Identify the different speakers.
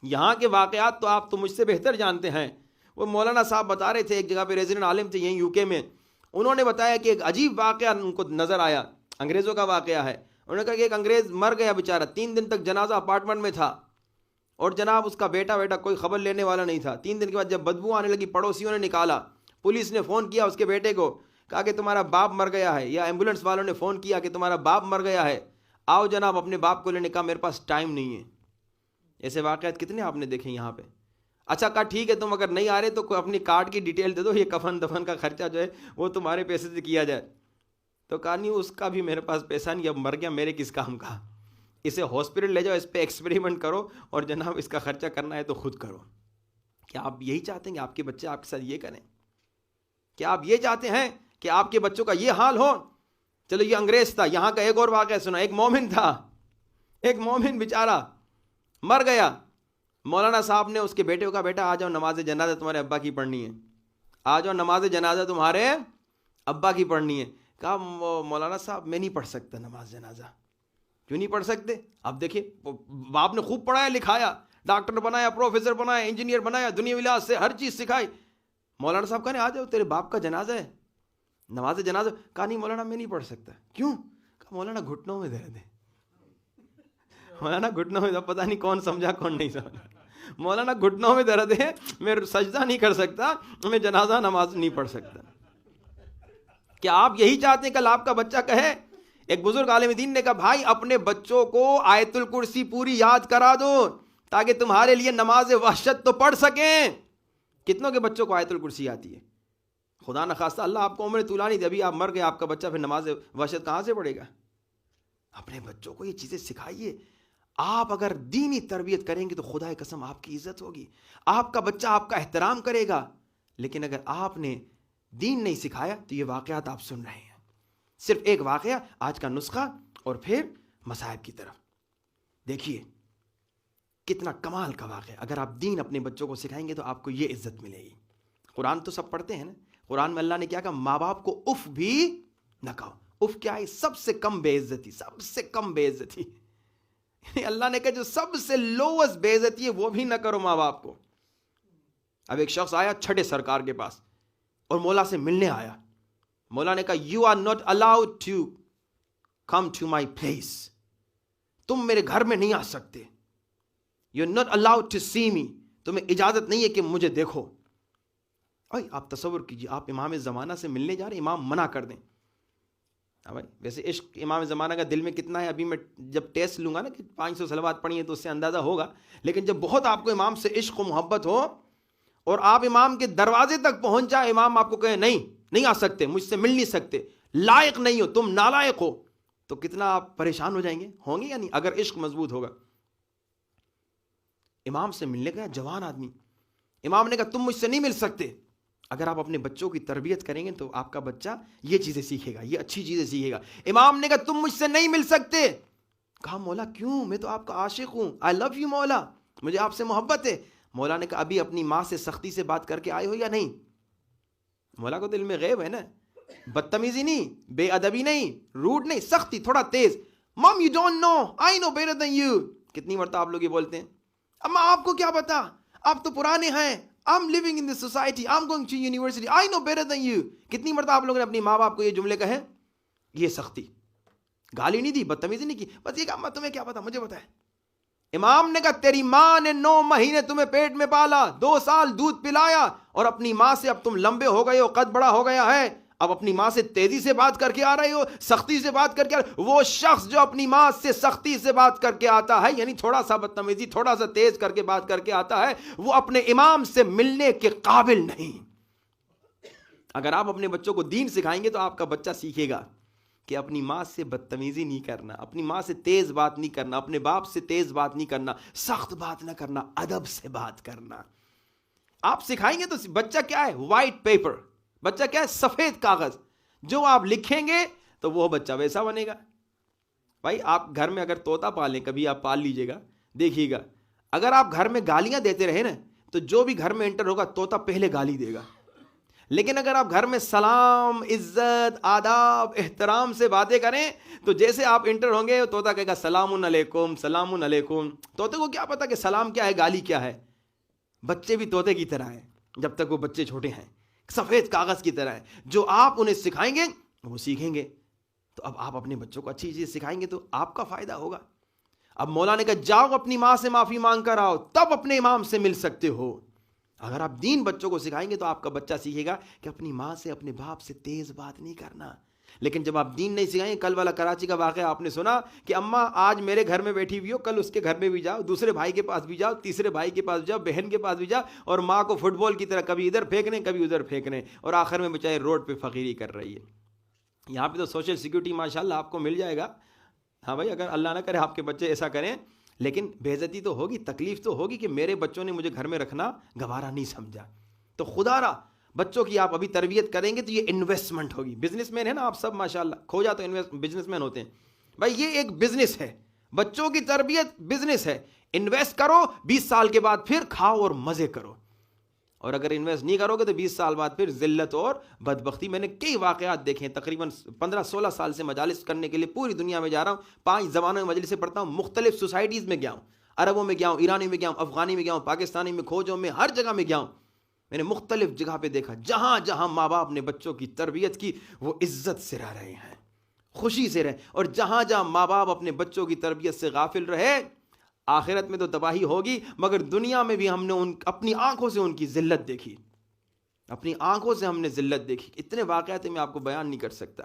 Speaker 1: یہاں کے واقعات تو آپ تو مجھ سے بہتر جانتے ہیں. وہ مولانا صاحب بتا رہے تھے, ایک جگہ پہ ریزیڈنٹ عالم تھے یہیں UK میں, انہوں نے بتایا کہ ایک عجیب واقعہ ان کو نظر آیا, انگریزوں کا واقعہ ہے. انہوں نے کہا کہ ایک انگریز مر گیا بیچارہ, 3 دن تک جنازہ اپارٹمنٹ میں تھا, اور جناب اس کا بیٹا کوئی خبر لینے والا نہیں تھا. 3 دن کے بعد جب بدبو آنے لگی, پڑوسیوں نے نکالا, پولیس نے فون کیا اس کے بیٹے کو, کہا کہ تمہارا باپ مر گیا ہے, یا ایمبولینس والوں نے فون کیا کہ تمہارا باپ مر گیا ہے, آؤ جناب اپنے باپ کو لینے. کہا میرے پاس ٹائم نہیں ہے. ایسے واقعات کتنے آپ نے دیکھے یہاں پہ. اچھا کہا ٹھیک ہے, تم اگر نہیں آ رہے تو کوئی اپنی کارڈ کی ڈیٹیل دے دو, یہ کفن دفن کا خرچہ جو ہے وہ تمہارے پیسے سے کیا جائے. تو کہا نہیں اس کا بھی میرے پاس پیسہ نہیں, اب مر گیا میرے کس کام کا, اسے ہاسپٹل لے جاؤ, اس پہ ایکسپیریمنٹ کرو, اور جناب اس کا خرچہ کرنا ہے تو خود کرو. کیا آپ یہی چاہتے ہیں کہ آپ کے بچے آپ کے ساتھ یہ کریں؟ کیا آپ یہ چاہتے ہیں کہ آپ کے بچوں کا یہ حال ہو؟ چلو یہ انگریز تھا. یہاں کا ایک اور واقعہ سنا. ایک مومن تھا, ایک مومن بیچارہ مر گیا. مولانا صاحب نے اس کے بیٹے کو کہا بیٹا آ جاؤ نماز جنازہ تمہارے ابا کی پڑھنی ہے, آ جاؤ نماز جنازہ تمہارے ابا کی پڑھنی ہے. کہا مولانا صاحب میں نہیں پڑھ سکتا نماز جنازہ. کیوں نہیں پڑھ سکتے؟ اب دیکھیں باپ نے خوب پڑھایا لکھایا, ڈاکٹر بنایا, پروفیسر بنایا, انجینئر بنایا, دنیا لحاظ سے ہر چیز سکھائی. مولانا صاحب کہنے آ جاؤ تیرے باپ کا جنازہ ہے, نماز جنازہ. کہا نہیں مولانا میں نہیں پڑھ سکتا. کیوں؟ کہا مولانا گھٹنوں میں درد ہے. مولانا گھٹنوں میں, پتہ نہیں کون سمجھا کون نہیں سمجھا. مولانا گھٹنوں میں درد ہے, میں سجدہ نہیں کر سکتا, میں جنازہ نماز نہیں پڑھ سکتا. کیا آپ یہی چاہتے ہیں کل آپ کا بچہ کہے؟ ایک بزرگ عالم دین نے کہا بھائی اپنے بچوں کو آیت الکرسی پوری یاد کرا دو تاکہ تمہارے لیے نماز وحشت تو پڑھ سکیں. کتنوں کے بچوں کو آیت الکرسی آتی ہے؟ خدا نخواستہ اللہ آپ کو عمر طولانی دے, ابھی آپ مر گئے, آپ کا بچہ پھر نماز وحشت کہاں سے پڑھے گا؟ اپنے بچوں کو یہ چیزیں سکھائیے. آپ اگر دینی تربیت کریں گے تو خدا کی قسم آپ کی عزت ہوگی, آپ کا بچہ آپ کا احترام کرے گا. لیکن اگر آپ نے دین نہیں سکھایا تو یہ واقعات آپ سن رہے ہیں. صرف ایک واقعہ, آج کا نسخہ, اور پھر مصائب کی طرف دیکھیے کتنا کمال کا واقعہ. اگر آپ دین اپنے بچوں کو سکھائیں گے تو آپ کو یہ عزت ملے گی. قرآن تو سب پڑھتے ہیں نا, قرآن میں اللہ نے کیا کہا؟ ماں باپ کو اف بھی نہ کہو. اف کیا ہے؟ سب سے کم بے عزتی, سب سے کم بے عزتی. اللہ نے کہا جو سب سے لووسٹ بے عزتی ہے وہ بھی نہ کرو ماں باپ کو. اب ایک شخص آیا چھٹے سرکار کے پاس اور مولا سے ملنے آیا. مولا نے کہا you are not allowed to come to my place, تم میرے گھر میں نہیں آ سکتے. You are not allowed to see me, تمہیں اجازت نہیں ہے کہ مجھے دیکھو. آپ تصور کیجیے آپ امام زمانہ سے ملنے جا رہے ہیں, امام منع کر دیں. بھائی ویسے عشق امام زمانہ کا دل میں کتنا ہے, ابھی میں جب ٹیسٹ لوں گا نا کہ 500 صلوات پڑھی ہیں تو اس سے اندازہ ہوگا. لیکن جب بہت آپ کو امام سے عشق و محبت ہو اور آپ امام کے دروازے تک پہنچ جائے, امام آپ کو کہے نہیں آ سکتے, مجھ سے مل نہیں سکتے, لائق نہیں ہو, تم نالائق ہو, تو کتنا آپ پریشان ہو جائیں گے, ہوں گے یا نہیں؟ اگر عشق مضبوط ہوگا. امام سے ملنے گیا جوان آدمی, امام نے کہا تم مجھ سے نہیں مل سکتے. اگر آپ اپنے بچوں کی تربیت کریں گے تو آپ کا بچہ یہ چیزیں سیکھے گا, یہ اچھی چیزیں سیکھے گا. امام نے کہا تم مجھ سے نہیں مل سکتے. کہا مولا کیوں؟ میں تو آپ کا عاشق ہوں, آئی لو یو مولا, مجھے آپ سے محبت ہے. مولا نے کہا ابھی اپنی ماں سے سختی سے بات کر کے آئے ہو یا نہیں؟ مولا کو دل میں غیب ہے نا, بدتمیزی نہیں, بے ادبی نہیں, روڈ نہیں, سختی, تھوڑا تیز. Mom you don't know, I know better than you. کتنی مرتبہ آپ لوگ یہ بولتے ہیں, اما آپ کو کیا پتا, آپ تو پرانے ہیں, I'm living in this society, I'm going to university, I know better than you. کتنی مرتبہ آپ لوگوں نے اپنی ماں باپ کو یہ جملے کہے؟ یہ سختی, گالی نہیں دی, بدتمیزی نہیں کی, بس یہ کہا تمہیں کیا پتا, مجھے پتا ہے. امام نے کہا تیری ماں نے 9 مہینے تمہیں پیٹ میں پالا, 2 سال دودھ پلایا, اور اپنی ماں سے اب تم لمبے ہو گئے ہو, قد بڑا ہو گیا ہے, اب اپنی ماں سے تیزی سے بات کر کے آ رہے ہو, سختی سے بات کر کے وہ شخص جو اپنی ماں سے سختی سے بات کر کے آتا ہے, یعنی تھوڑا سا بدتمیزی, تھوڑا سا تیز کر کے بات کر کے آتا ہے, وہ اپنے امام سے ملنے کے قابل نہیں. اگر آپ اپنے بچوں کو دین سکھائیں گے تو آپ کا بچہ سیکھے گا کہ اپنی ماں سے بدتمیزی نہیں کرنا, اپنی ماں سے تیز بات نہیں کرنا, اپنے باپ سے تیز بات نہیں کرنا, سخت بات نہ کرنا, ادب سے بات کرنا. آپ سکھائیں گے تو بچہ کیا ہے؟ White paper. بچہ کیا ہے؟ سفید کاغذ. جو آپ لکھیں گے تو وہ بچہ ویسا بنے گا. بھائی آپ گھر میں اگر طوطا پالیں, کبھی آپ پال لیجئے گا, دیکھیے گا, اگر آپ گھر میں گالیاں دیتے رہے نا تو جو بھی گھر میں انٹر ہوگا طوطا پہلے گالی دے گا. لیکن اگر آپ گھر میں سلام، عزت، آداب، احترام سے باتیں کریں تو جیسے آپ انٹر ہوں گے طوطا کہے گا سلام علیکم، سلام علیکم. طوطے کو کیا پتا کہ سلام کیا ہے، گالی کیا ہے. بچے بھی طوطے کی طرح ہیں جب تک وہ بچے چھوٹے ہیں، سفید کاغذ کی طرح ہیں. جو آپ انہیں سکھائیں گے وہ سیکھیں گے. تو اب آپ اپنے بچوں کو اچھی چیز سکھائیں گے تو آپ کا فائدہ ہوگا. اب مولا نے کہا جاؤ اپنی ماں سے معافی مانگ کر آؤ تب اپنے امام سے مل سکتے ہو. اگر آپ دین بچوں کو سکھائیں گے تو آپ کا بچہ سیکھے گا کہ اپنی ماں سے، اپنے باپ سے تیز بات نہیں کرنا. لیکن جب آپ دین نہیں سکھائیں گے، کل والا کراچی کا واقعہ آپ نے سنا کہ اماں آج میرے گھر میں بیٹھی ہوئی ہو، کل اس کے گھر میں بھی جاؤ، دوسرے بھائی کے پاس بھی جاؤ، تیسرے بھائی کے پاس جاؤ، بہن کے پاس بھی جاؤ، اور ماں کو فٹ بال کی طرح کبھی ادھر پھینکنے کبھی ادھر پھینکنے، اور آخر میں بچائے روڈ پہ فقیری کر رہی ہے. یہاں پہ تو سوشل سیکورٹی ماشاءاللہ آپ کو مل جائے گا. ہاں بھائی، اگر اللہ نہ کرے آپ کے بچے ایسا کریں، لیکن بے عزتی تو ہوگی، تکلیف تو ہوگی کہ میرے بچوں نے مجھے گھر میں رکھنا گوارا نہیں سمجھا. تو خدا را بچوں کی آپ ابھی تربیت کریں گے تو یہ انویسٹمنٹ ہوگی. بزنس مین ہے نا آپ سب ماشاءاللہ، کھو جاتے بزنس مین ہوتے ہیں. بھائی یہ ایک بزنس ہے، بچوں کی تربیت بزنس ہے. انویسٹ کرو، 20 سال کے بعد پھر کھاؤ اور مزے کرو. اور اگر انویسٹ نہیں کرو گے تو 20 سال بعد پھر ذلت اور بدبختی. میں نے کئی واقعات دیکھے ہیں، تقریباً 15-16 سال سے مجالس کرنے کے لیے پوری دنیا میں جا رہا ہوں، 5 زبانوں میں مجلسیں پڑھتا ہوں، مختلف سوسائٹیز میں گیا ہوں، عربوں میں گیا ہوں، ایرانی میں گیا ہوں، افغانی میں گیا ہوں، پاکستانی میں، کھوجوں میں، ہر جگہ میں گیا ہوں. میں نے مختلف جگہ پہ دیکھا جہاں جہاں ماں باپ نے بچوں کی تربیت کی وہ عزت سے رہ رہے ہیں، خوشی سے رہے. اور جہاں جہاں ماں باپ اپنے بچوں کی تربیت سے غافل رہے، آخرت میں تو تباہی ہوگی، مگر دنیا میں بھی ہم نے اپنی آنکھوں سے ان کی ذلت دیکھی، اپنی آنکھوں سے ہم نے ذلت دیکھی. اتنے واقعات میں آپ کو بیان نہیں کر سکتا.